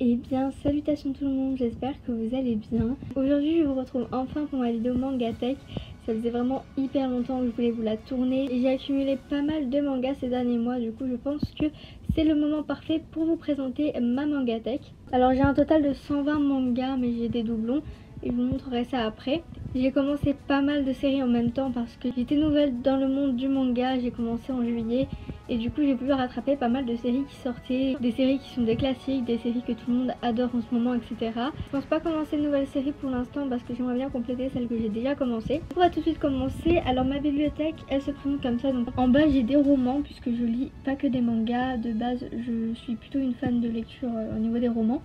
Et bien salutations tout le monde, j'espère que vous allez bien. Aujourd'hui je vous retrouve enfin pour ma vidéo manga tech. Ça faisait vraiment hyper longtemps que je voulais vous la tourner et j'ai accumulé pas mal de mangas ces derniers mois. Du coup je pense que c'est le moment parfait pour vous présenter ma manga tech. Alors j'ai un total de 120 mangas mais j'ai des doublons et je vous montrerai ça après. J'ai commencé pas mal de séries en même temps parce que j'étais nouvelle dans le monde du manga. J'ai commencé en juillet et du coup j'ai pu rattraper pas mal de séries qui sortaient, des séries qui sont des classiques, des séries que tout le monde adore en ce moment, etc. Je pense pas commencer une nouvelle série pour l'instant parce que j'aimerais bien compléter celle que j'ai déjà commencée. On va tout de suite commencer. Alors ma bibliothèque elle se présente comme ça. Donc en bas j'ai des romans puisque je lis pas que des mangas. De base je suis plutôt une fan de lecture au niveau des romans.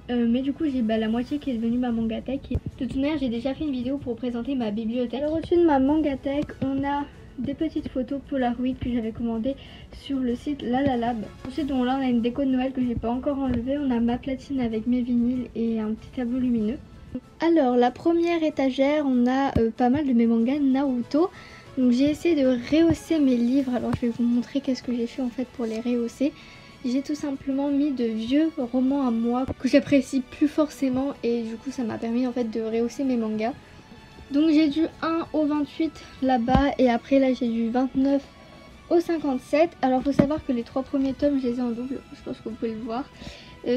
Mais du coup j'ai la moitié qui est devenue ma mangatech. De toute manière j'ai déjà fait une vidéo pour présenter ma bibliothèque. Alors au-dessus de ma mangatech on a des petites photos Polaroid que j'avais commandées sur le site Lalalab. Ensuite là on a une déco de Noël que j'ai pas encore enlevée. On a ma platine avec mes vinyles et un petit tableau lumineux. Alors la première étagère on a pas mal de mes mangas Naruto. Donc j'ai essayé de rehausser mes livres. Alors je vais vous montrer qu'est-ce que j'ai fait en fait pour les rehausser. J'ai tout simplement mis de vieux romans à moi que j'apprécie plus forcément et du coup ça m'a permis en fait de rehausser mes mangas. Donc j'ai du 1 au 28 là-bas et après là j'ai du 29 au 57. Alors faut savoir que les 3 premiers tomes je les ai en double, je pense que vous pouvez le voir.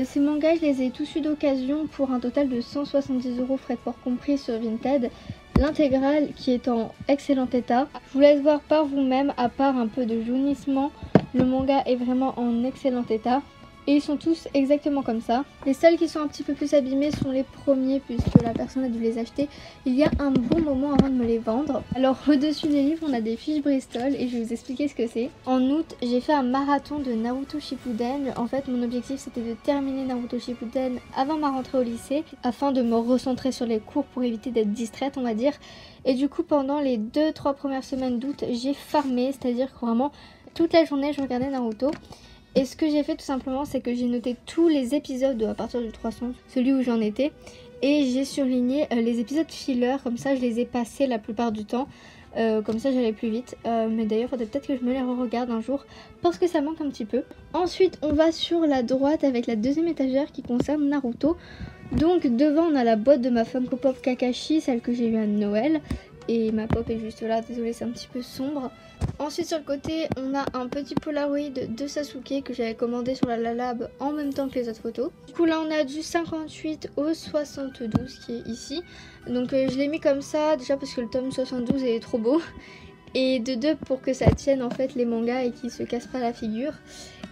Ces mangas je les ai tous eu d'occasion pour un total de 170 € frais de port compris sur Vinted. L'intégrale qui est en excellent état. Je vous laisse voir par vous-même, à part un peu de jaunissement. Le manga est vraiment en excellent état. Et ils sont tous exactement comme ça. Les seuls qui sont un petit peu plus abîmés sont les premiers puisque la personne a dû les acheter il y a un bon moment avant de me les vendre. Alors au-dessus des livres on a des fiches Bristol et je vais vous expliquer ce que c'est. En août j'ai fait un marathon de Naruto Shippuden. En fait mon objectif c'était de terminer Naruto Shippuden avant ma rentrée au lycée afin de me recentrer sur les cours pour éviter d'être distraite on va dire. Et du coup pendant les 2-3 premières semaines d'août j'ai farmé, c'est-à-dire que vraiment toute la journée je regardais Naruto. Et ce que j'ai fait tout simplement c'est que j'ai noté tous les épisodes à partir du 300, celui où j'en étais. Et j'ai surligné les épisodes filler, comme ça je les ai passés la plupart du temps. Comme ça j'allais plus vite. Mais d'ailleurs faudrait peut-être que je me les re-regarde un jour parce que ça manque un petit peu. Ensuite on va sur la droite avec la deuxième étagère qui concerne Naruto. Donc devant on a la boîte de ma Funko Pop Kakashi, celle que j'ai eue à Noël. Et ma pop est juste là, désolée c'est un petit peu sombre. Ensuite sur le côté on a un petit Polaroid de Sasuke que j'avais commandé sur la Lalab en même temps que les autres photos. Du coup là on a du 58 au 72 qui est ici. Donc je l'ai mis comme ça déjà parce que le tome 72 est trop beau. Et de deux pour que ça tienne en fait les mangas et qu'ils se cassent pas la figure.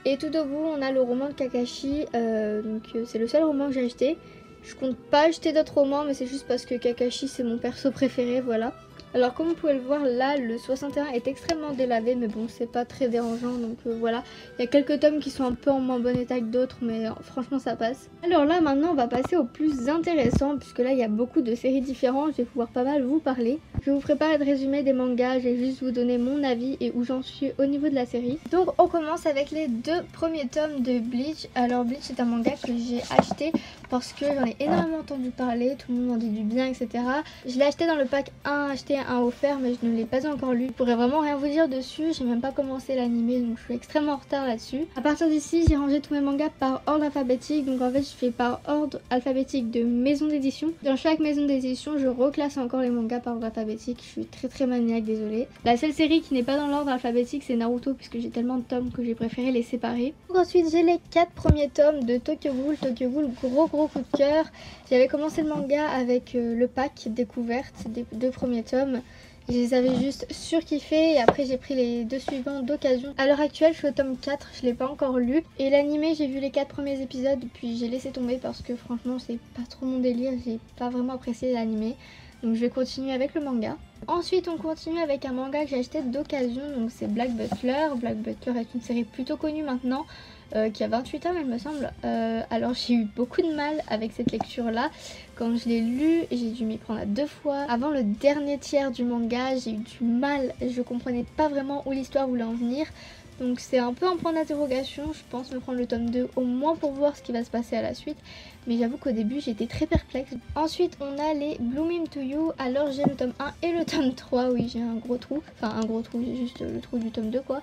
Et tout au bout on a le roman de Kakashi, c'est le seul roman que j'ai acheté. Je compte pas acheter d'autres romans mais c'est juste parce que Kakashi c'est mon perso préféré, voilà. Alors comme vous pouvez le voir là le 61 est extrêmement délavé mais bon c'est pas très dérangeant donc voilà. Il y a quelques tomes qui sont un peu en moins bon état que d'autres mais franchement ça passe. Alors là maintenant on va passer au plus intéressant puisque là il y a beaucoup de séries différentes, je vais pouvoir pas mal vous parler. Je vous ferai pas de résumé des mangas, je vais juste vous donner mon avis et où j'en suis au niveau de la série. Donc on commence avec les 2 premiers tomes de Bleach. Alors Bleach c'est un manga que j'ai acheté parce que j'en ai énormément entendu parler, tout le monde en dit du bien etc. Je l'ai acheté dans le pack 1 acheté un offert mais je ne l'ai pas encore lu. Je pourrais vraiment rien vous dire dessus, j'ai même pas commencé l'animé donc je suis extrêmement en retard là-dessus. À partir d'ici j'ai rangé tous mes mangas par ordre alphabétique, donc en fait je fais par ordre alphabétique de maison d'édition. Dans chaque maison d'édition je reclasse encore les mangas par ordre alphabétique, je suis très maniaque, désolée. La seule série qui n'est pas dans l'ordre alphabétique c'est Naruto puisque j'ai tellement de tomes que j'ai préféré les séparer. Donc ensuite j'ai les 4 premiers tomes de Tokyo Ghoul. Tokyo Ghoul gros coup de cœur. J'avais commencé le manga avec le pack découverte des 2 premiers tomes. Je les avais juste surkiffés et après j'ai pris les 2 suivants d'occasion. À l'heure actuelle je suis au tome 4, je l'ai pas encore lu. Et l'animé j'ai vu les 4 premiers épisodes puis j'ai laissé tomber parce que franchement c'est pas trop mon délire, j'ai pas vraiment apprécié l'animé. Donc je vais continuer avec le manga. Ensuite on continue avec un manga que j'ai acheté d'occasion, donc c'est Black Butler. Black Butler est une série plutôt connue maintenant. Qui a 28 tomes il me semble. Alors j'ai eu beaucoup de mal avec cette lecture là. Quand je l'ai lu j'ai dû m'y prendre à 2 fois. Avant le dernier tiers du manga j'ai eu du mal, je comprenais pas vraiment où l'histoire voulait en venir. Donc c'est un peu un point d'interrogation, je pense me prendre le tome 2 au moins pour voir ce qui va se passer à la suite. Mais j'avoue qu'au début j'étais très perplexe. Ensuite on a les Bloom Into You, alors j'ai le tome 1 et le tome 3, oui j'ai un gros trou, enfin un gros trou, j'ai juste le trou du tome 2 quoi.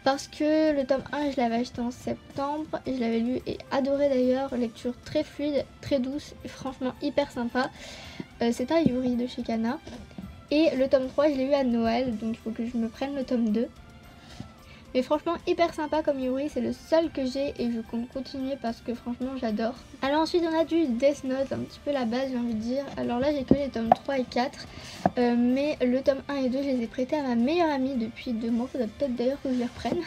Parce que le tome 1 je l'avais acheté en septembre et je l'avais lu et adoré d'ailleurs, lecture très fluide, très douce et franchement hyper sympa. C'est un Yuri de chez Kana. Et le tome 3 je l'ai eu à Noël, donc il faut que je me prenne le tome 2. Mais franchement hyper sympa comme Yuri, c'est le seul que j'ai et je compte continuer parce que franchement j'adore. Alors ensuite on a du Death Note, un petit peu la base j'ai envie de dire. Alors là j'ai que les tomes 3 et 4, mais le tome 1 et 2 je les ai prêtés à ma meilleure amie depuis 2 mois, faudrait peut-être d'ailleurs que je les reprenne.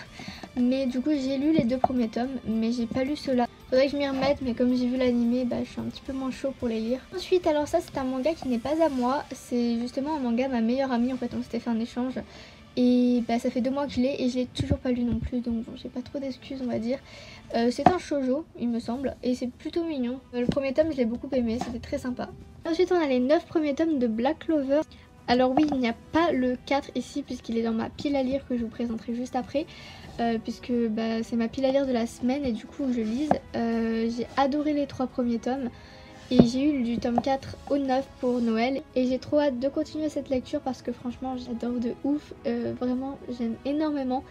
Mais du coup j'ai lu les 2 premiers tomes, mais j'ai pas lu ceux-là. Faudrait que je m'y remette, mais comme j'ai vu l'animé, bah je suis un petit peu moins chaud pour les lire. Ensuite alors ça c'est un manga qui n'est pas à moi, c'est justement un manga à ma meilleure amie, en fait on s'était fait un échange. Et bah ça fait 2 mois que je l'ai et je l'ai toujours pas lu non plus, donc bon, j'ai pas trop d'excuses on va dire. C'est un shoujo il me semble et c'est plutôt mignon. Le premier tome je l'ai beaucoup aimé, c'était très sympa. Ensuite on a les 9 premiers tomes de Black Clover. Alors oui il n'y a pas le 4 ici puisqu'il est dans ma pile à lire que je vous présenterai juste après. Puisque bah, c'est ma pile à lire de la semaine et du coup je lise. J'ai adoré les 3 premiers tomes. Et j'ai eu du tome 4 au 9 pour Noël et j'ai trop hâte de continuer cette lecture parce que franchement j'adore de ouf, vraiment j'aime énormément.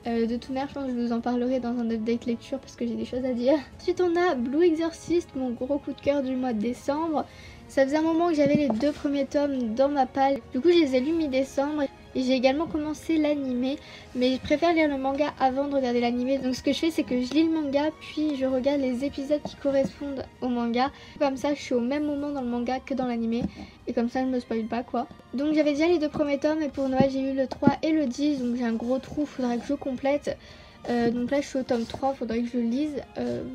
De toute manière je pense que je vous en parlerai dans un update lecture parce que j'ai des choses à dire. Ensuite on a Blue Exorcist, mon gros coup de cœur du mois de décembre. Ça faisait un moment que j'avais les 2 premiers tomes dans ma palle, du coup je les ai lus mi-décembre. Et j'ai également commencé l'animé, mais je préfère lire le manga avant de regarder l'animé. Donc ce que je fais c'est que je lis le manga puis je regarde les épisodes qui correspondent au manga. Comme ça je suis au même moment dans le manga que dans l'animé et comme ça je ne me spoil pas quoi. Donc j'avais déjà les 2 premiers tomes et pour Noël j'ai eu le 3 et le 10, donc j'ai un gros trou, faudrait que je complète. Donc là je suis au tome 3, faudrait que je le lise.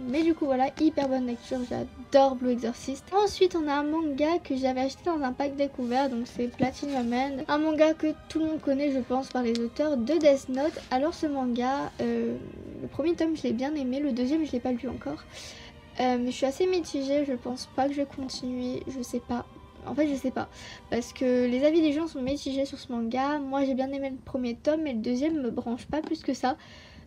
Mais du coup voilà, hyper bonne lecture, j'adore Blue Exorcist. Ensuite on a un manga que j'avais acheté dans un pack découvert, donc c'est Platinum Man. Un manga que tout le monde connaît je pense par les auteurs de Death Note. Alors ce manga, le premier tome je l'ai bien aimé, le deuxième je l'ai pas lu encore. Mais je suis assez mitigée, je pense pas que je vais continuer, je sais pas. En fait je sais pas, parce que les avis des gens sont mitigés sur ce manga. Moi j'ai bien aimé le premier tome mais le deuxième me branche pas plus que ça.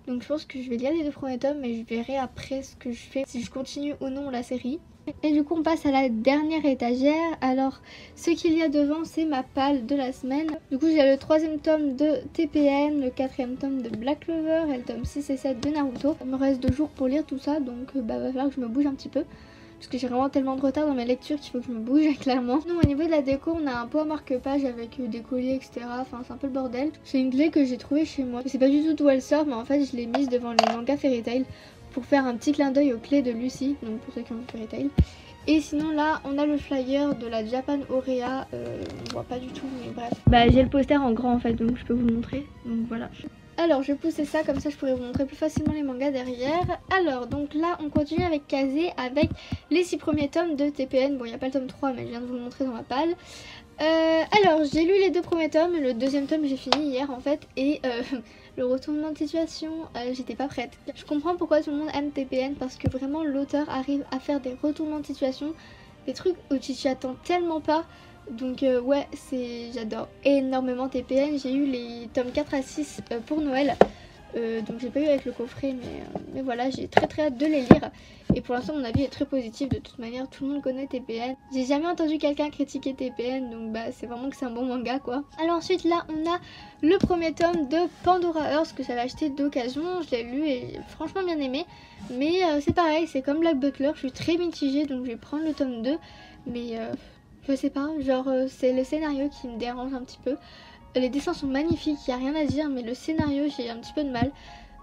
Donc je pense que je vais lire les 2 premiers tomes et je verrai après ce que je fais, si je continue ou non la série. Et du coup on passe à la dernière étagère. Alors ce qu'il y a devant c'est ma palle de la semaine. Du coup j'ai le 3e tome de TPN, le 4e tome de Black Clover et le tome 6 et 7 de Naruto. Il me reste 2 jours pour lire tout ça, donc va falloir que je me bouge un petit peu. Parce que j'ai vraiment tellement de retard dans mes lectures qu'il faut que je me bouge clairement. Nous au niveau de la déco on a un pot à marque-page avec des colliers etc. Enfin c'est un peu le bordel. C'est une clé que j'ai trouvée chez moi. Je sais pas du tout d'où elle sort mais en fait je l'ai mise devant les mangas Fairy Tail pour faire un petit clin d'œil aux clés de Lucy. Donc pour ceux qui ont vu Fairy Tail. Et sinon là on a le flyer de la Japan Aurea. On voit pas du tout mais bref. Bah j'ai le poster en grand en fait donc je peux vous le montrer. Donc voilà. Alors je vais pousser ça comme ça je pourrais vous montrer plus facilement les mangas derrière. Alors donc là on continue avec Kazé avec les 6 premiers tomes de TPN. Bon il n'y a pas le tome 3 mais je viens de vous le montrer dans ma palle. Alors j'ai lu les 2 premiers tomes, le 2e tome j'ai fini hier en fait. Et le retournement de situation j'étais pas prête. Je comprends pourquoi tout le monde aime TPN parce que vraiment l'auteur arrive à faire des retournements de situation, des trucs où tu t'y attends tellement pas. Donc ouais, j'adore énormément TPN. J'ai eu les tomes 4 à 6 pour Noël. Donc j'ai pas eu avec le coffret mais voilà, j'ai très hâte de les lire. Et pour l'instant mon avis est très positif, de toute manière tout le monde connaît TPN. J'ai jamais entendu quelqu'un critiquer TPN, donc bah c'est vraiment que c'est un bon manga quoi. Alors ensuite là on a le premier tome de Pandora Earth que j'avais acheté d'occasion. Je l'ai lu et franchement bien aimé. Mais c'est pareil, c'est comme Black Butler, je suis très mitigée donc je vais prendre le tome 2. Mais je sais pas, genre c'est le scénario qui me dérange un petit peu. Les dessins sont magnifiques, il n'y a rien à dire, mais le scénario j'ai un petit peu de mal.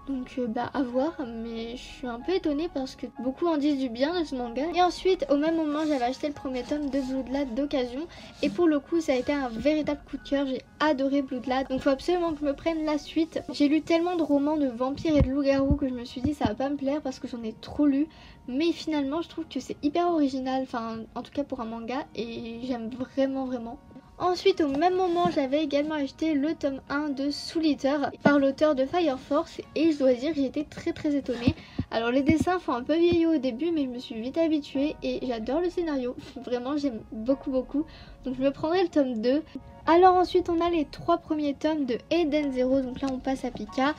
Donc bah à voir, mais je suis un peu étonnée parce que beaucoup en disent du bien de ce manga. Et ensuite au même moment j'avais acheté le premier tome de Bloodlad d'occasion. Et pour le coup ça a été un véritable coup de cœur, j'ai adoré Bloodlad. Donc faut absolument que je me prenne la suite. J'ai lu tellement de romans de vampires et de loups-garous que je me suis dit ça va pas me plaire parce que j'en ai trop lu. Mais finalement je trouve que c'est hyper original, enfin en tout cas pour un manga, et j'aime vraiment. Ensuite au même moment j'avais également acheté le tome 1 de Soul Eater par l'auteur de Fire Force et je dois dire que j'ai été très étonnée. Alors les dessins font un peu vieillot au début mais je me suis vite habituée et j'adore le scénario, vraiment j'aime beaucoup. Donc je me prendrai le tome 2. Alors ensuite on a les 3 premiers tomes de Eden Zero, donc là on passe à Pika.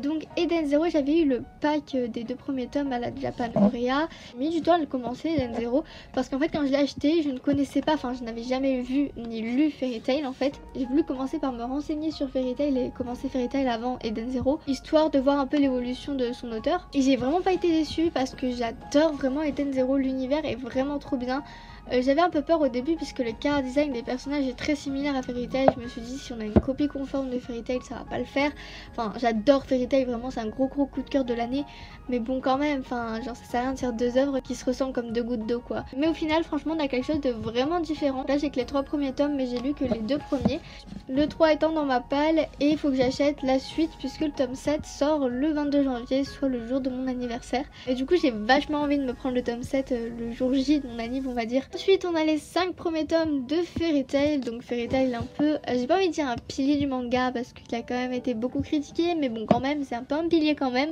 Donc Eden Zero, j'avais eu le pack des 2 premiers tomes à la Japan Aurea. J'ai mis du temps à le commencer Eden Zero parce qu'en fait quand je l'ai acheté je ne connaissais pas, enfin je n'avais jamais vu ni lu Fairy Tail en fait. J'ai voulu commencer par me renseigner sur Fairy Tail et commencer Fairy Tail avant Eden Zero, histoire de voir un peu l'évolution de son auteur. Et j'ai vraiment pas été déçue parce que j'adore vraiment Eden Zero, l'univers est vraiment trop bien. J'avais un peu peur au début puisque le chara design des personnages est très similaire à Fairy Tail. Je me suis dit si on a une copie conforme de Fairy Tail ça va pas le faire. Enfin j'adore Fairy Tail, vraiment c'est un gros coup de cœur de l'année. Mais bon quand même, enfin genre ça sert à rien de faire 2 œuvres qui se ressemblent comme 2 gouttes d'eau quoi. Mais au final franchement on a quelque chose de vraiment différent. Là j'ai que les 3 premiers tomes mais j'ai lu que les 2 premiers. Le 3 étant dans ma palle et il faut que j'achète la suite puisque le tome 7 sort le 22 janvier, soit le jour de mon anniversaire. Et du coup j'ai vachement envie de me prendre le tome 7 le jour J de mon anniv on va dire. Ensuite on a les 5 premiers tomes de Fairy Tail. Donc Fairy Tail un peu, j'ai pas envie de dire un pilier du manga parce qu'il a quand même été beaucoup critiqué, mais bon quand même c'est un peu un pilier quand même.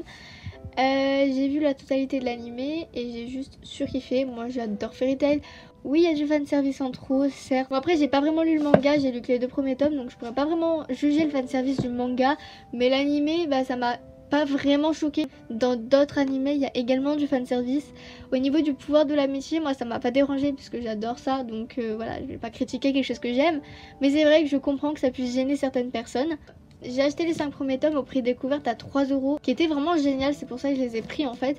J'ai vu la totalité de l'animé et j'ai juste surkiffé. Moi j'adore Fairy Tail. Oui, il y a du fanservice en trop, certes. Bon, après, j'ai pas vraiment lu le manga, j'ai lu que les 2 premiers tomes, donc je pourrais pas vraiment juger le fanservice du manga. Mais l'animé, bah ça m'a pas vraiment choqué. Dans d'autres animés, il y a également du fanservice. Au niveau du pouvoir de l'amitié, moi ça m'a pas dérangé puisque j'adore ça. Donc voilà, je vais pas critiquer quelque chose que j'aime. Mais c'est vrai que je comprends que ça puisse gêner certaines personnes. J'ai acheté les 5 premiers tomes au prix découverte à 3 €, qui était vraiment génial, c'est pour ça que je les ai pris en fait.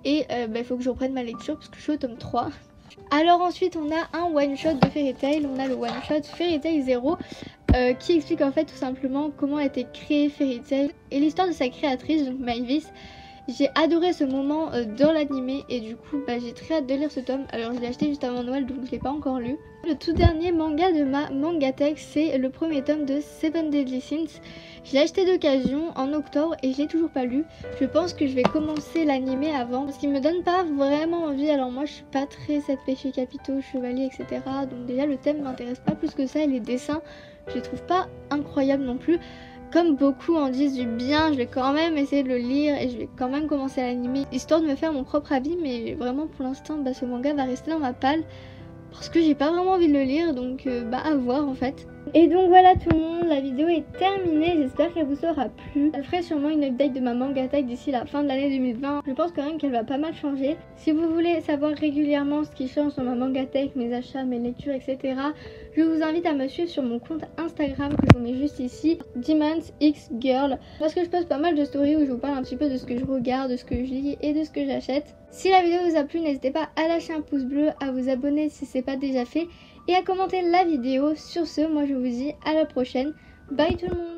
Et il faut que je reprenne ma lecture parce que je suis au tome 3. Alors ensuite on a un one shot de Fairy Tail, on a le one shot Fairy Tail Zero qui explique en fait tout simplement comment a été créé Fairy Tail et l'histoire de sa créatrice, donc Maëvis. J'ai adoré ce moment dans l'animé et du coup j'ai très hâte de lire ce tome. Alors je l'ai acheté juste avant Noël donc je l'ai pas encore lu. Le tout dernier manga de ma Mangatech, c'est le premier tome de Seven Deadly Sins. Je l'ai acheté d'occasion en octobre et je l'ai toujours pas lu. Je pense que je vais commencer l'animé avant parce qu'il me donne pas vraiment envie. Alors moi je suis pas très 7 péchés capitaux, chevalier etc. Donc déjà le thème m'intéresse pas plus que ça et les dessins je les trouve pas incroyables non plus. Comme beaucoup en disent du bien, je vais quand même essayer de le lire et je vais quand même commencer à l'animer histoire de me faire mon propre avis. Mais vraiment pour l'instant ce manga va rester dans ma palle parce que j'ai pas vraiment envie de le lire, donc à voir en fait. Et donc voilà tout le monde, la vidéo est terminée, j'espère qu'elle vous aura plu. Je ferai sûrement une update de ma Mangatech d'ici la fin de l'année 2020. Je pense quand même qu'elle va pas mal changer. Si vous voulez savoir régulièrement ce qui change dans ma Mangatech, mes achats, mes lectures, etc., je vous invite à me suivre sur mon compte Instagram que je vous mets juste ici, DemonXGirl, parce que je poste pas mal de stories où je vous parle un petit peu de ce que je regarde, de ce que je lis et de ce que j'achète. Si la vidéo vous a plu, n'hésitez pas à lâcher un pouce bleu, à vous abonner si c'est pas déjà fait et à commenter la vidéo. Sur ce, moi je vous dis à la prochaine. Bye tout le monde.